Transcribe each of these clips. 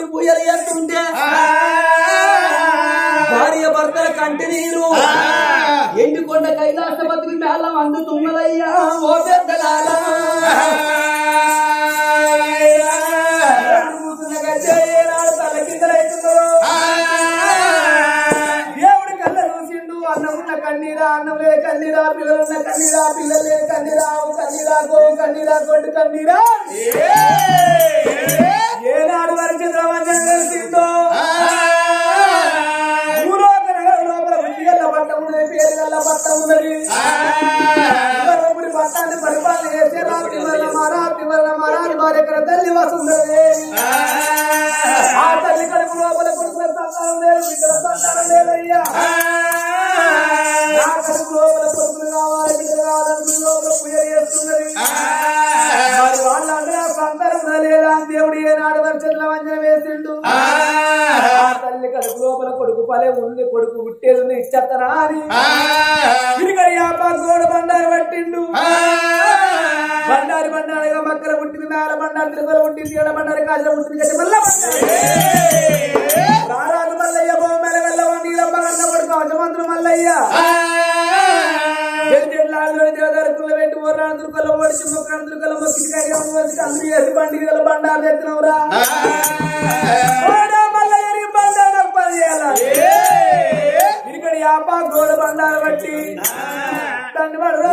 పూయలు ఎత్తుంటే భార్య భర్తల కంటి నీరు ఎండికొండ కైలాసపతికి మేళం అందుతున్నదయ్యా ఓ పెద్దలారా దేవుడి కళ్ళ చూసిండు అన్నమున్న కన్నీరా అన్నంలే కన్నీరా పిల్లలున్న కన్నీరా పిల్లలే కన్నీరా కన్నీరా గో కన్నీరా కొట్టు కన్నీరా ఏనాడు వరకు చంద్రమంజన్ తెలిసిందో లోపల ఉద్యోగ పట్టం ఉన్నది పేరు గల్ల పట్టం ఉన్నది పట్టాన్ని పరిపాలన చేసే రాత్రి వల్ల మరాఠి వారి ఎక్కడ తల్లి వసుందది ఆ తల్లి కడుపు లోపల కొడుకుల సంతానం లేదు బిడ్డల సంతానం లేదయ్యా నా కడుపు లోపల కొడుకులు కావాలి బిడ్డలు కావాలని లోపల పూజ చేస్తున్నది మరి వాళ్ళందరూ సంతానం లేదా దేవుడు ఏనాడు వరకు చంద్రవంజన వేసిండు ఆ తల్లి కడుపు లోపల కొడుకు పలే ఉంది కొడుకు పుట్టేది ఇచ్చేస్తానా అని తిరిగడి గోడ బండారు పట్టిండు బండారిగా మక్కల పుట్టింది మేల బండారు తిరుపతి పుట్టింది ఏడ బండారి కాజల పుట్టింది గట్టి మల్ల రారాజు మల్లయ్య బొమ్మల గల్ల నీలమ్మ గన్న కొడుకు అవసమంతులు మల్లయ్య దేవదారుకుల్లో పెట్టి ఓరాంధ్రుకల్లో ఓడిచి ముక్కరంధ్రుకల్లో మొక్కి అందరూ చేసి బండి బండారు తెచ్చినవురా మల్లయ్య బండారు పని చేయాలి ఇక్కడ యాప గోడ బండారు బట్టి తండ్రి పడరు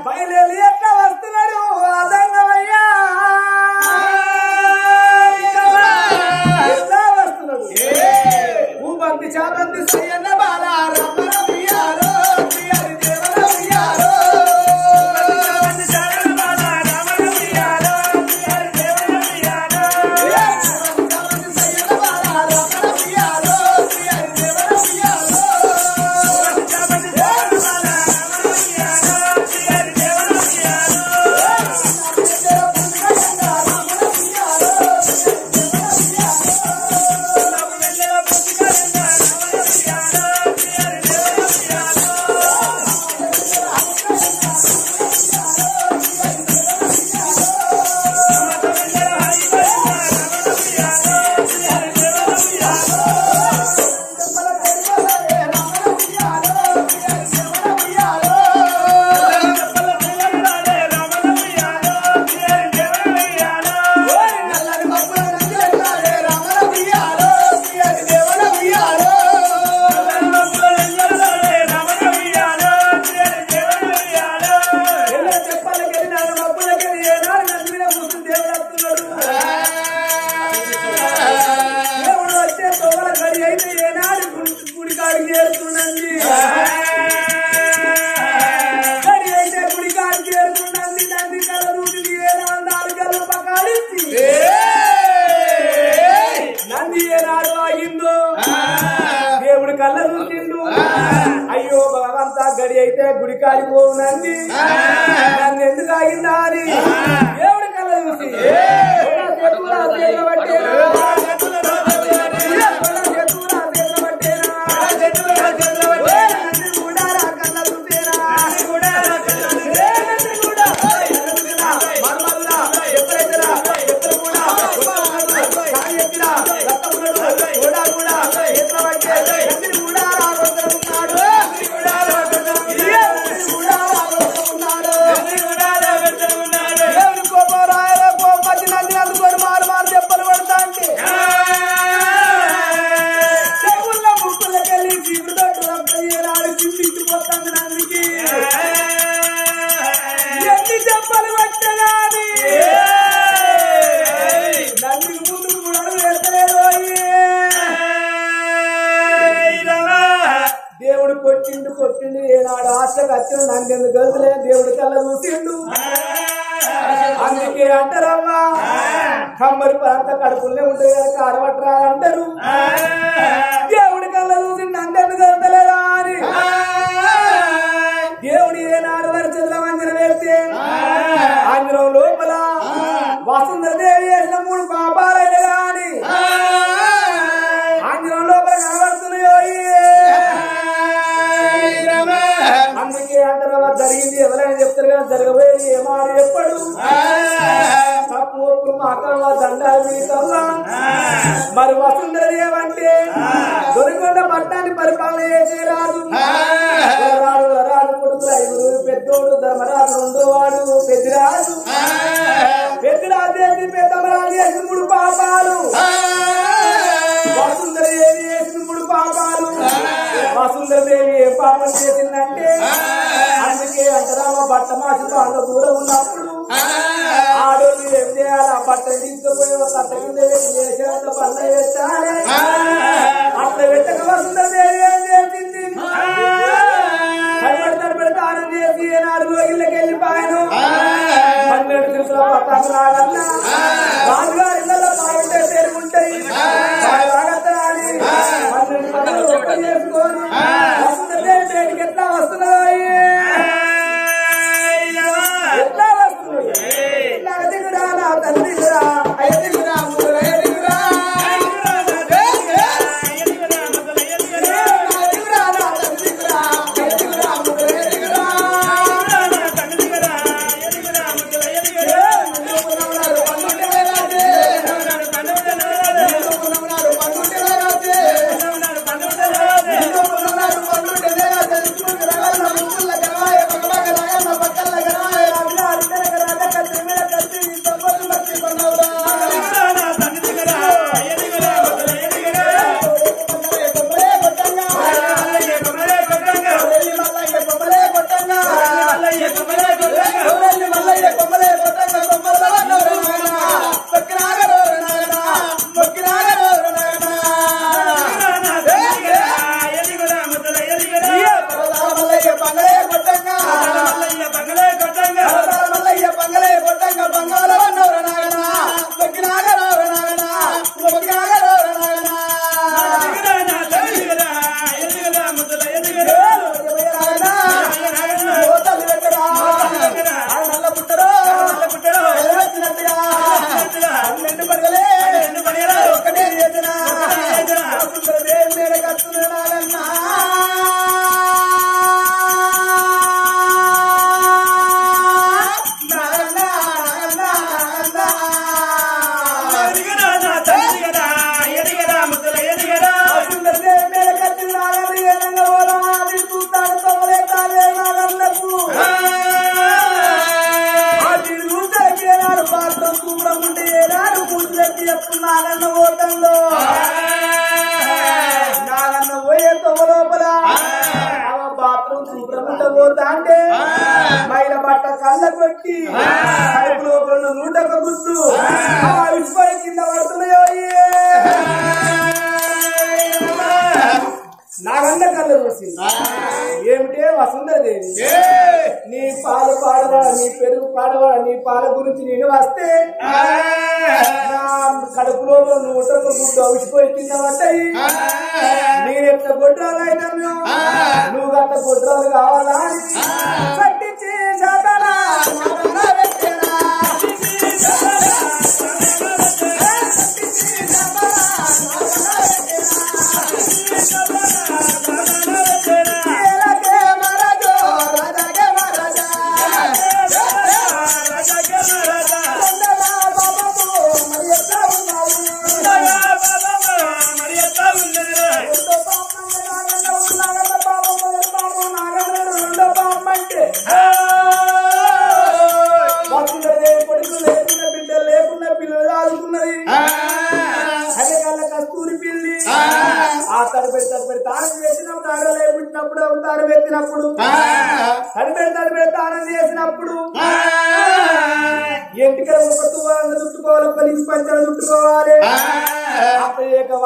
బయలు ఎట్లా వస్తున్నాడు అదంగమయ్యా ఎట్లా వస్తున్నాడు భూపంతి చాపంతి సయ్యన్న బాల చేరుతున్నది గడి అయితే గుడి కాడికి చేరుతున్నది తండ్రి కల దూకి నాలుగు గల్లు పకాడించి నంది ఏనాడు ఆగిందో దేవుడి కళ్ళ చూసిండు అయ్యో భగవంతా గడి అయితే గుడి కాలిపోనండి నన్ను ఎందుకు ఆగిందా అని దేవుడి కళ్ళ చూసి కొట్టిండు ఏనాడు ఆశకు వచ్చిన నన్ను గదులే దేవుడి కళ్ళ చూసిండు అందుకే అంటారమ్మా కమ్మరి పరంత కడుపులే ఉంటుంది కనుక ఆడబట్టరా అంటారు దేవుడి కళ్ళ చూసి నన్ను గదలేదా అని దేవుడి ఏనాడు వారి చంద్రమంజన వేస్తే అందులో లోపల వసుంధరదేవి వేసిన 3 పాపాలైన గాని అందులో లోపల కనబడుతున్నాయో అందుకే అంటారు జరిగింది ఎవరైనా చెప్తారు కదా జరగబోయేది ఏమాడు చెప్పడు తప్పు మాకల్లా దండాలు మీకల్లా మరి వసుంధరదేవంటే దొరికొండ పట్టాన్ని పరిపాలన చేసే రాజు రాజు కొడుకు 5 పెద్దోడు ధర్మరాజు 2వ వాడు పెద్దిరాజు చేసి పెద్దమరాజు చేసిన 3 పాపాలు వసుంధరదేవి చేసిన 3 పాపాలు వసుంధరదేవి ఏ పాపం చేసిందంటే అందుకే అంతరామ బట్ట మాసితో అంత దూరం ఉన్నప్పుడు ఆడోళ్ళు ఏం చేయాలి ఆ బట్టలు తీసుకుపోయి కట్ట కింద చేసేంత పనులు పెట్టాలి అట్లా పెట్టక వసుంధరదేవి ఏం చేసింది తడబడి ఆనం చేసి 4 రోజులకి వెళ్ళిపోయాను 12 దివసాల పట్టాలు రాగల్లా రాజుగారి ఇళ్ళలో బాగుంటే పేరుకుంటాయి రాగత్తరాని 12 పనులు ఒక్క చేసుకొని వసుంధరదేవి పేరుకి ఎట్లా వస్తున్నాయి ఎట్లా వస్తున్నాయి ఇట్లా దిగురా నా తండ్రిరా ఐదుగురా అంటే మైల బట్ట కళ్ళ కొట్టి లోపల నూటక గుర్తు విస్పై కింద పడుతున్నాయో నాగన్న కన్న కళ్ళ చూసింది. ఏమిటే వసుంధరదేవి, నీ పాలు పాడవా, నీ పెరుగు పాడవా, నీ పాల గురించి నేను వస్తే నా కడుపులో నువ్వు గుడ్డు అవిసిపోయి తిన్నావంటాయి. నేనెట్ల గొడ్రాలైనా నువ్వు గంట గొడ్రాలు కావాలా అని పట్టించి శాతనా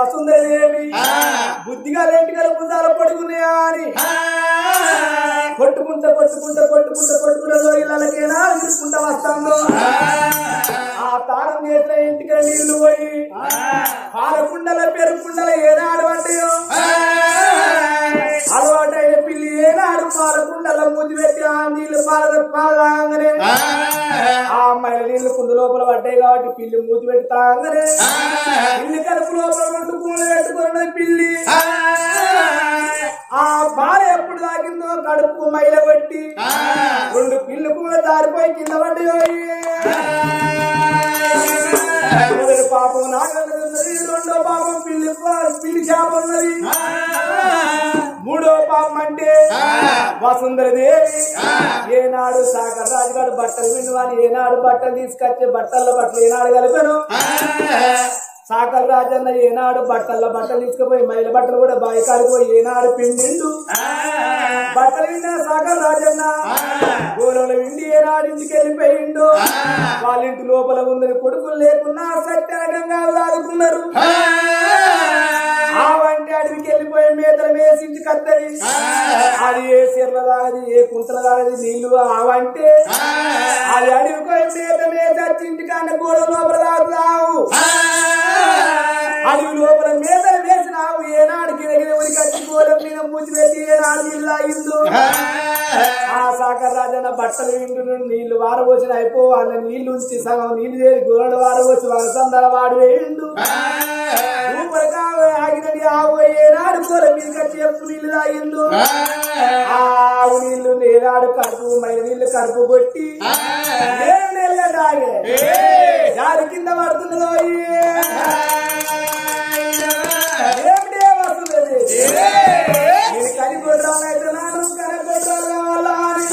వసుంధరదేవి బుద్ధిగా ఎంటికల బుద్ధాల పడుకున్నాయా అని కొట్టుకుంటా ఇళ్ళకేనా తీసుకుంటా వస్తాందో ఆ తానం చేసిన ఇంటికి నీళ్లు పోయి పాలకుండల పెరుగుకుండల ఏనాడు అంటాయో అలవాటైన పిల్లి ఏనాడు పాలకుండల మూతి పెట్టి ఆ నీళ్లు పాలగానే ఆ అమ్మాయిల నీళ్లు కుండు లోపల పడ్డాయి కాబట్టి పిల్లి మూతి పెట్టి తాగానే పిల్లి కడుపు లోపల రెండు పూలు పెట్టుకున్నది పిల్లి. ఆ బాల ఎప్పుడు తాగిందో కడుపు మైల పెట్టి రెండు పిల్లి పూల దారిపోయి కింద పడ్డాయి. మొదటి పాపం నాగన్నది, రెండో పాపం పిల్లి చేప ఉన్నది, మూడో పాపం అంటే వసుంధరదేవి. ఏనాడు సాగర్ రాజు గారు బట్టలు విండువాని ఏనాడు బట్టలు తీసుకొచ్చే బట్టల్లో బట్టలు ఏనాడు కలిపాను. సాకల్ రాజన్న ఏనాడు బట్టలు తీసుకుపోయి మైల బట్టలు కూడా బాయి కాడిపోయి ఏనాడు పిండిండు బట్టలు విన్నా. సాకల్ రాజన్న గోలలో విండి ఏనాడు ఇంటికి వెళ్ళిపోయిండు. వాళ్ళ ఇంటి లోపల ఉందని కొడుకులు లేకున్నా సత్యాగంగా దాదుకున్నారు. ఆ వంటి అడవికి వెళ్ళిపోయి మేతలు వేసి ఇంటికి వస్తుంది. అది ఏ చీరల దాగది, ఏ కుంతల దాగది నీళ్లు ఆవంటే అది అడవికి మేత మేసి ఇంటికన్నా గోడ లోపల దాగుతావు. అడవి లోపల మేతలు వేసినావు. ఏనాడు గిరగిరి ఉడికచ్చి గోళం మీద మూచి పెట్టి ఏనాడు నీళ్ళు తాగిండు. ఆ సాకర్ రాజన్న బట్టలు విండు నీళ్లు వారబోసిన అయిపో వాళ్ళ నీళ్లు ఉంచి సగం నీళ్లు చేసి గోడ వారబోసి వాళ్ళ సందర వాడు వేయిండు. ఊపరగా ఆగినది ఆవు ఏనాడు గోళం మీద కచ్చి ఎప్పుడు నీళ్లు తాగిండు. ఆవు నీళ్లు ఏనాడు కడుపు మైన నీళ్లు కడుపు కొట్టి నెలగా తాగే దాని కింద పడుతున్నదో ఏమిటే వస్తుంది. నేను కనిగొడ్రాలైతున్నాను, కనగొడ్రాలు కావాలా అని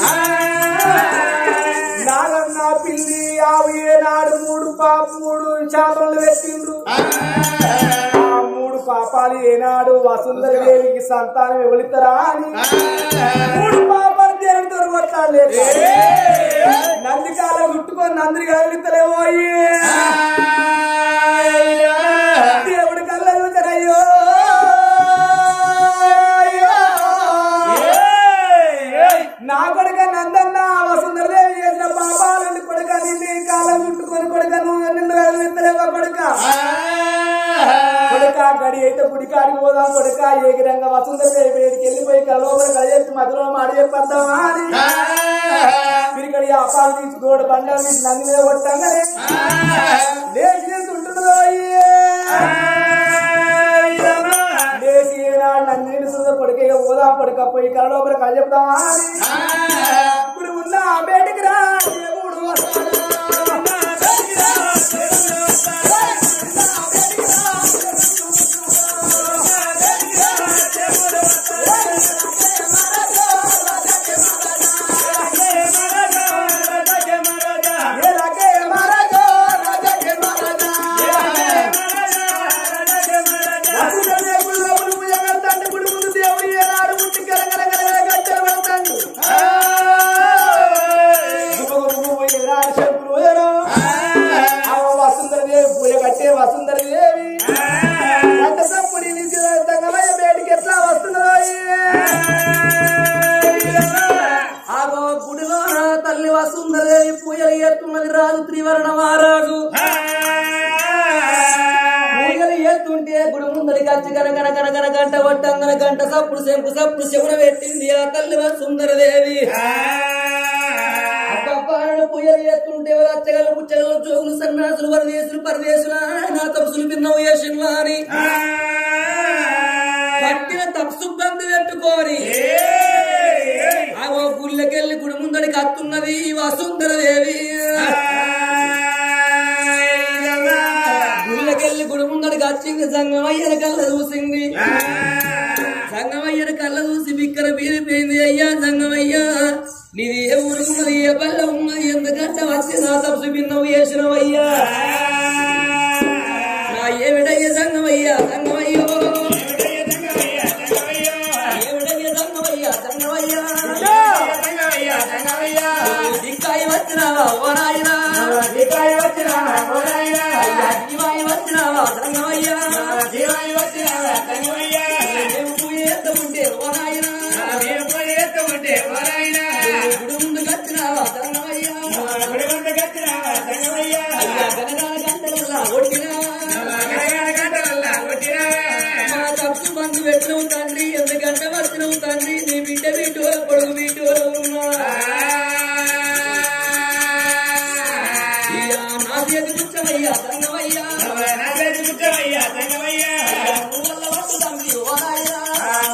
నాగన్న పిల్లి ఆవు ఏనాడు మూడు చేపలు పెట్టిండ్రు. ఆ మూడు పాపాలు ఏనాడు వసుంధరదేవికి సంతానం ఎవరిస్తారా అని మూడు పాపాలు దేవుడితో కొట్టాలేదు. నందికాల గుట్టుకొని నందిని కలిగితలేవో దేవుడి కళ్ళ చూచరయ్యో. నా కొడుక నందన్న వసుంధరదేవి చేసిన పాపాలని కొడుక నిన్ను కాలం చుట్టుకొని కొడుక నువ్వు నిన్ను కలిగితలేవో కొడుక. కొడుక గడి అయితే గుడికాడికి పోదాం కొడుక. ఏగిరంగా వసుంధరదేవి వేడికి వెళ్ళిపోయి కలోపల కలిసి మధ్యలో మాట చెప్పద్దామా అని పిరికడి అపాలు తీసి గోడ బండాలు తీసి నంది మీద కొట్టాగానే లేచి ఉంటుందో లేచి ఏనాడు నంది నిలుస్తుందో కొడుక పోదాం కొడుక పోయి కలలోపల కలి చెప్తామా అని ఇప్పుడు ఉన్న బయటికి రా దేవుడు వసుంధరదేవి పూజలు ఎత్తున్నది రాజు త్రివర్ణ మహారాజు పూజలు ఎత్తుంటే గుడి ముందరి కచ్చి కనకన గంట వట్టంగన గంట సప్పుడు శంకు సప్పుడు శవున పెట్టింది ఆ తల్లి వసుంధరదేవి అప్పపారణ పూజలు ఎత్తుంటే అచ్చగలు పుచ్చగలు జోగులు సన్యాసులు వరదేశులు పరదేశుల నా తపసులు భిన్నవు చేసిన్లా అని పట్టిన తపసు బంధు పెట్టుకోని ఆ గుళ్ళకెళ్ళి గుడి ముందడికి అత్తున్నది వసుంధరదేవి గుళ్ళకెళ్ళి గుడి ముందడికి వచ్చింది సంగమయ్యని కళ్ళ చూసింది సంగమయ్యని కళ్ళ చూసి బిక్కర బీరిపోయింది అయ్యా సంగమయ్య నీది ఏ ఊరు ఉన్నది ఏ పల్లె ఉన్నది ఎందుకంటే వచ్చి నా తపసు భిన్నవు చేసినవయ్యా నా ఏమిటయ్య సంగమయ్య సంగమయ్యో దిక్కాయి వచ్చినావా ఓ నాయనా దిక్కాయి వచ్చినావా ఓ నాయనా జీవాయి వచ్చినావా సంగమయ్యా జీవాయి వచ్చినావా సంగమయ్యా మేము పూజ చేస్తుంటే ఓ నాయనా మేము పూజ చేస్తుంటే ఓ నాయనా గుడి ముందుకు వచ్చినావా సంగమయ్యా గుడి ముందుకు వచ్చినావా సంగమయ్యా గనగాన గంటలల్లా కొట్టినావా గనగాన గంటలల్లా కొట్టినావా మా తప్పు బంధు పెట్టినవు తండ్రి ఎందుకంటే వచ్చినవు తండ్రి నీ బిడ్డ వీటి వల్ల పొడుగు వీటి వల్ల ఉన్నా సంగమయ్యా సంగమయ్యా సంగమయ్యా నువ్వల్ల వద్దు తండ్రి ఓ నాయనా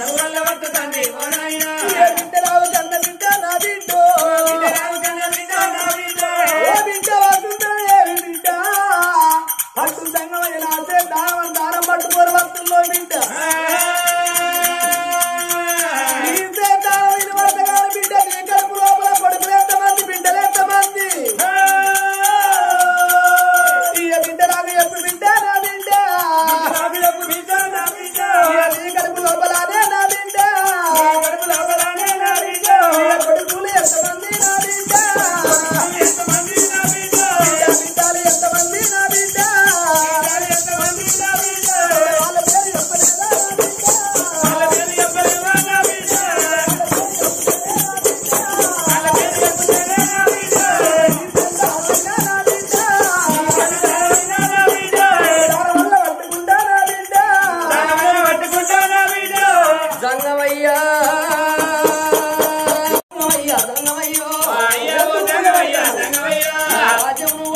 నువ్వల్ల వద్దు తండ్రి ఓ నాయనా బిడ్డరావు కన్న బిడ్డ నా బిడ్డో బిడ్డరావు కన్న బిడ్డ నా బిడ్డో ఓ బిడ్డ వస్తుందా ఏమి బిడ్డ పట్టు సంగమయ్య నాసే దారం పట్టుకోరు వస్తుందో బిడ్డ బిడ్డ నీ కడుపు లోపల కొడుకులు ఎంతమంది బిడ్డలు ఎంతమంది బిడ్డ నాకు ఎప్పుడు బిడ్డ నా బిడ్డ నాకు ఎప్పుడు బిడ్డ నా బిడ్డ నీ కడుపు లోపలనే నా బిడ్డ కడుపు లోపలనే నా బిడ్డ కొడుకులు ఎంతమంది నా బిడ్డ ఎంతమంది నా బిడ్డ బిడ్డలు ఎంతమంది నా బిడ్డ ఎంతమంది నా బిడ్డ వాళ్ళ పేరు చెప్పలేదా నా బిడ్డ వాళ్ళ పేరు చెప్పలేదా నా బిడ్డ వాళ్ళ పేరు చెప్పలేదా నా బిడ్డ సంగమయ్యా సంగమయ్యో రాజమును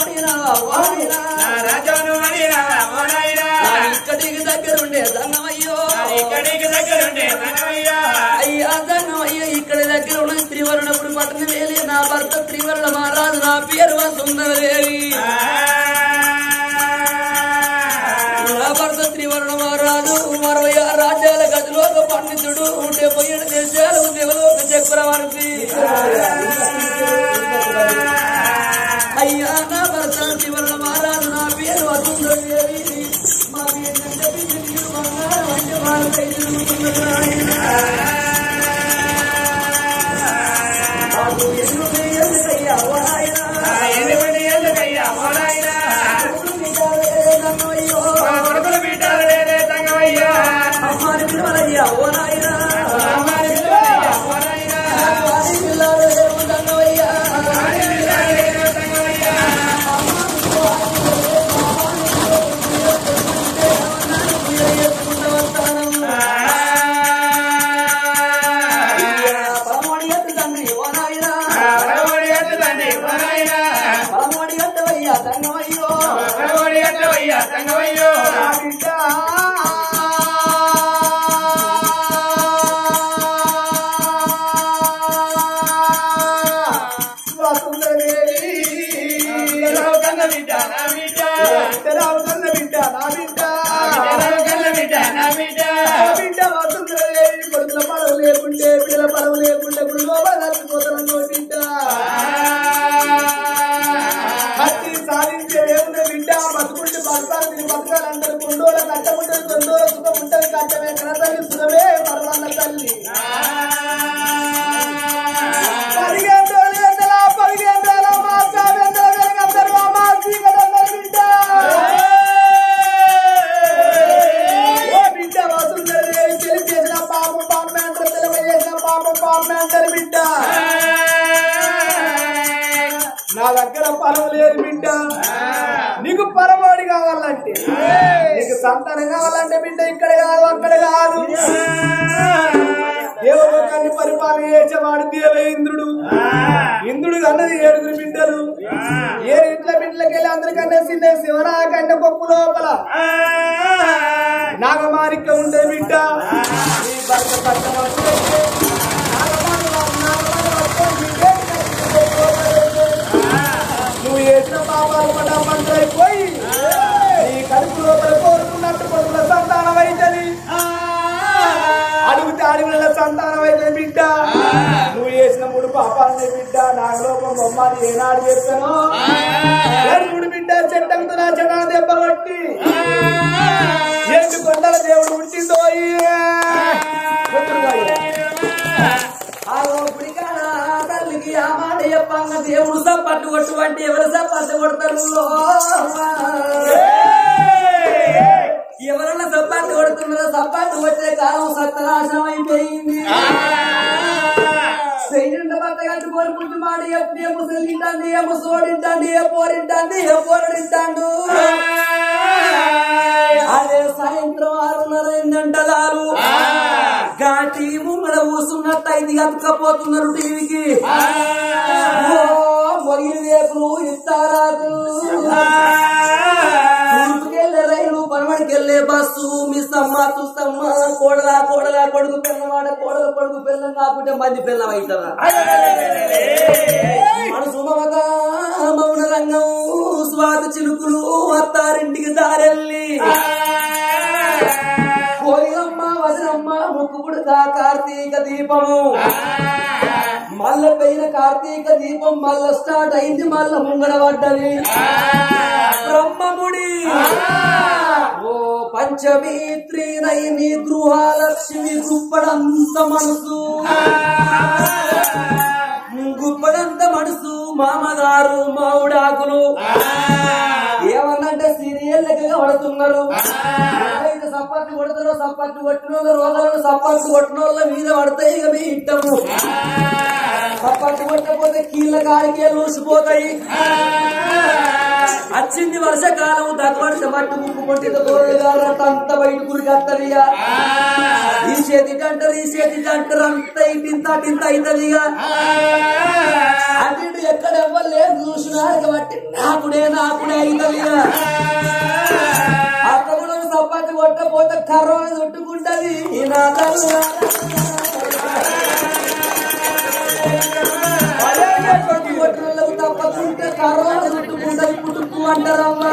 ఇక్కడికి దగ్గరుండే సంగమయ్యో అయ్యా సంగమయ్య ఇక్కడ దగ్గర ఉన్న త్రివర్ణపురి పట్టణ వేలి నా భర్త త్రివర్ణ మహారాజు నా పేరు వసుంధరదేవి నా భర్త త్రివర్ణ మహారాజు 66 రాజ్యాల గదిలో ఒక పండితుడు 77 దేశాలు దేవలోక చక్రవర్తి అయ్యా నా భర్త త్రివర్ణ మహారాజు నా పేరు వసుంధరదేవి మా ఏంటంటే బంగారం అంటే వాళ్ళకై ఎందుకయ్యా ఓ నాయనా ఎందుకయ్యా ఓ నాయనా కొడుకులు బిడ్డలే సంగమయ్యా అమ్మాని పిలవయ్యా ఓ నాయనా అమ్మాని పిలవయ్యా ఓ నాయనా వారి పిల్లలు సంగమయ్యా వారి పిల్లలు సంగమయ్యా పరమోడి తండ్రి ఓ నాయనా పరమోడి తండ్రి ఓ నాయనా పరమోడి అత్తవయ్యా సంగమయ్యో పరమోడి అత్తవయ్యా సంగమయ్యో బిడ్డ వసుంధరదేవి రావు కన్న బిడ్డ నా బిడ్డ రావు కన్న బిడ్డ నా బిడ్డ రావు కన్న బిడ్డ నా బిడ్డ బిడ్డ వసుంధరదేవి కొడుకుల పడవ లేకుంటే బిడ్డల పడవ లేకుంటే గుడిలో బదలిపోతాను బిడ్డ హత్తి సాధించే ఏముంది బిడ్డ బతుకుంటే బతకాలి బతకాలి అందరు కొండోల కట్టముంటే కొండోల సుఖం ఉంటుంది కట్టమే కనతల్లి సుఖమే పరవాళ్ళ తల్లి 15 పాపం పాపం అంటారు బిడ్డ దగ్గర పరం లేదు బిడ్డ. నీకు పరమోడి కావాలంటే, నీకు సంతానం కావాలంటే బిడ్డ ఇక్కడ కాదు అక్కడ కాదు. దేవలోకాన్ని పరిపాలన చేసేవాడు దేవేంద్రుడు. ఇంద్రుడు అన్నది 7 బిడ్డలు. 7 ఇంట్ల బిడ్డలకి వెళ్ళి అందరికన్నా చిన్న శివనాగంట కొప్పు లోపల నాగమారిక ఉండే బిడ్డ. నీ భర్త నువ్వు చేసిన పాపాలు పంటలైపోయి నీ కడుపు లోపల కోరుకున్నట్టు కొడుకుల సంతానం అవుతుంది. అడుగుతే అడుగుల సంతానం అయితే బిడ్డ. నువ్వు చేసిన 3 పాపాలని బిడ్డ. నాగలోపం బొమ్మని ఏనాడు చేస్తాను 3 బిడ్డ చెట్టంతున్నా చెడ దెబ్బ కొట్టి ఎండు కొండల దేవుడు ఉంచిందో తల్లికి ఆ మాట చెప్పంగా దేవుడు సప్పట్టు కొట్టు అంటే ఎవరు సప్పట్టు కొడతారు? ఎవరన్నా సప్పట్టు కొడుతున్నారో సప్పట్టు కొట్టే కాలం సత్యనాశనం అయిపోయింది. సైనిక భర్త కట్టుకొని పుట్టి మాట ఎప్పుడు ఏమో తింటాండి, ఏమో సోడింటాండి, ఏ పోరింటాండి, ఏ పోరడింటాడు. అదే సాయంత్రం 6:30 గంటలాలు టీవీ ముంగడ కూర్చున్నట్టు అయింది. అతుకపోతున్నారు టీవీకి. మొగిలి రేపులు ఇస్తారాదు. తూర్పుకెళ్లే రైలు, పనమడికెళ్లే బస్సు. మిస్సమ్మ చూస్తమ్మ కోడలా కోడలా కొడుకు పిల్లవాడ కోడల కొడుకు పిల్లం కాకుంటే మంది పిల్లం అవుతారా? మనసు మమత మౌన రంగం స్వాత చిలుకులు అత్తారింటికి దారెల్లి కోయిలమ్మ వదినమ్మ ముక్కుపుడుక కార్తీక దీపము. మల్ల పైన కార్తీక దీపం మల్ల స్టార్ట్ అయింది. మల్ల ముంగడ పడ్డది బ్రహ్మముడి. ఓ పంచమీ త్రీనైని గృహలక్ష్మి గుప్పడంత మనసు, గుప్పడంత మనసు మామగారు మావుడాకులు ఏమన్నంటే సీరియల్ లెక్కగా పడుతున్నారు. సప్పట్లు కొడతారో సప్పట్లు కొట్టిన వాళ్ళ రోగాలను సప్పట్లు కొట్టిన వాళ్ళ మీద పడతాయి. ఇక మీ ఇట్టము సప్పట్లు కొట్టకపోతే కీళ్ళ కాడికే లూసిపోతాయి. వచ్చింది వర్షకాలం. దగ్గవర్ష మట్టి ముక్కు కొట్టిన అంత బయట గురికి వస్తారిగా. ఈ చేతి అంటారు ఈ చేతి అంటారు. అంత ఇంత ఇంత అవుతుంది. ఇక అటు ఇటు ఎక్కడ ఎవ్వరు లేదు చూసినా బట్టి నాకుడే నాకుడే అవుతుంది. ఇక అక్కడ కూడా సప్పట్లు కొట్టపోతే కర్రోని చుట్టుకుంటది. కొట్టినోళ్ళకు తప్పకుంటే కర్రోని చుట్టుకుంటది. పుట్టుకు అంటారమ్మా.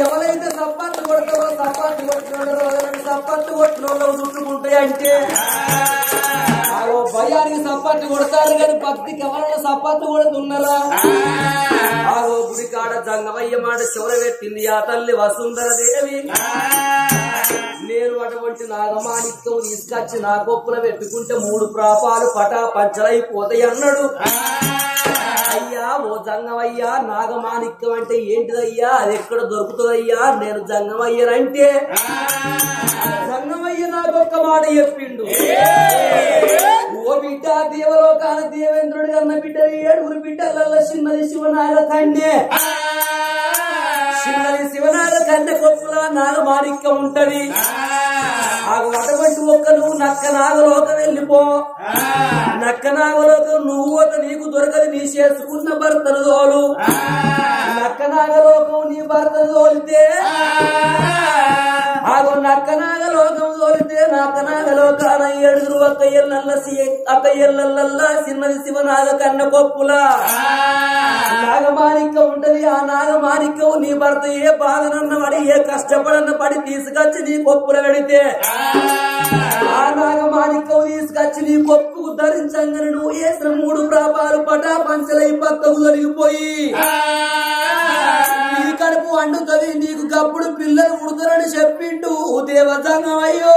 ఎవరైతే సప్పట్లు కొడతారో సప్పట్లు కొట్టినోళ్ళు సప్పట్లు కొట్టినోళ్ళకు చుట్టుకుంటాయి అంటే భయానికి సప్పట్లు కొడతారు కానీ భక్తికి ఎవరైనా సప్పట్లు కొడుతున్నారా? ఆగో గుడి కాడ జంగమయ్య మాట చివర పెట్టింది ఆ తల్లి వసుంధర దేవి. నేను అటువంటి నాగమాణిక్యం తీసుకొచ్చి నా గొప్పలు పెట్టుకుంటే 3 ప్రాపాలు పటా పంచలైపోతాయి అన్నాడు. అయ్యా ఓ జంగమయ్యా నాగమాణిక్యం అంటే ఏంటిదయ్యా? అది ఎక్కడ దొరుకుతుందయ్యా? నేను జంగమయ్యనంటే జంగమయ్య నాకొక్క మాట చెప్పిండు. ఓ బిడ్డ దేవలోకాన దేవేంద్రుడు అన్న బిడ్డ 7 బిడ్డలలో చిన్నది శివనాగ కన్యే. చిన్నది శివనాగ కన్య కొప్పుల నాగమాణిక్యం ఉంటది. అటువంటి ఒక్క నువ్వు నక్క నాగలోకం వెళ్ళిపో. నక్క నాగలోకం నువ్వు ఒక నీకు దొరకదు. నీ చేసుకున్న భర్తను తోలు. నక్క నాగలోకం నీ భర్తను తోలితే నక్క నాగలోకం తోలితే నక్క నాగలోకాన 7 అక్కయ్యల్లల్లా చిన్నది శివనాగ కన్న కొప్పుల నాగమాణిక్యం ఉంటది. ఆ నాగమాణిక్యం నీ భర్త ఏ బాధనన్న పడి ఏ కష్టపడన్న పడి తీసుకొచ్చి నీ కొప్పుల పెడితే ఆ నాగమాణిక్యం తీసుకొచ్చి నీ కొప్పుకు ధరించంగానే నువ్వు వేసిన 3 ప్రాపాలు పటా పంచలై పక్కకు తొలగిపోయి నీ కడుపు వండుతుంది. నీకు గప్పుడు పిల్లలు పుడతారని చెప్పిండు దేవజంగం. అయ్యో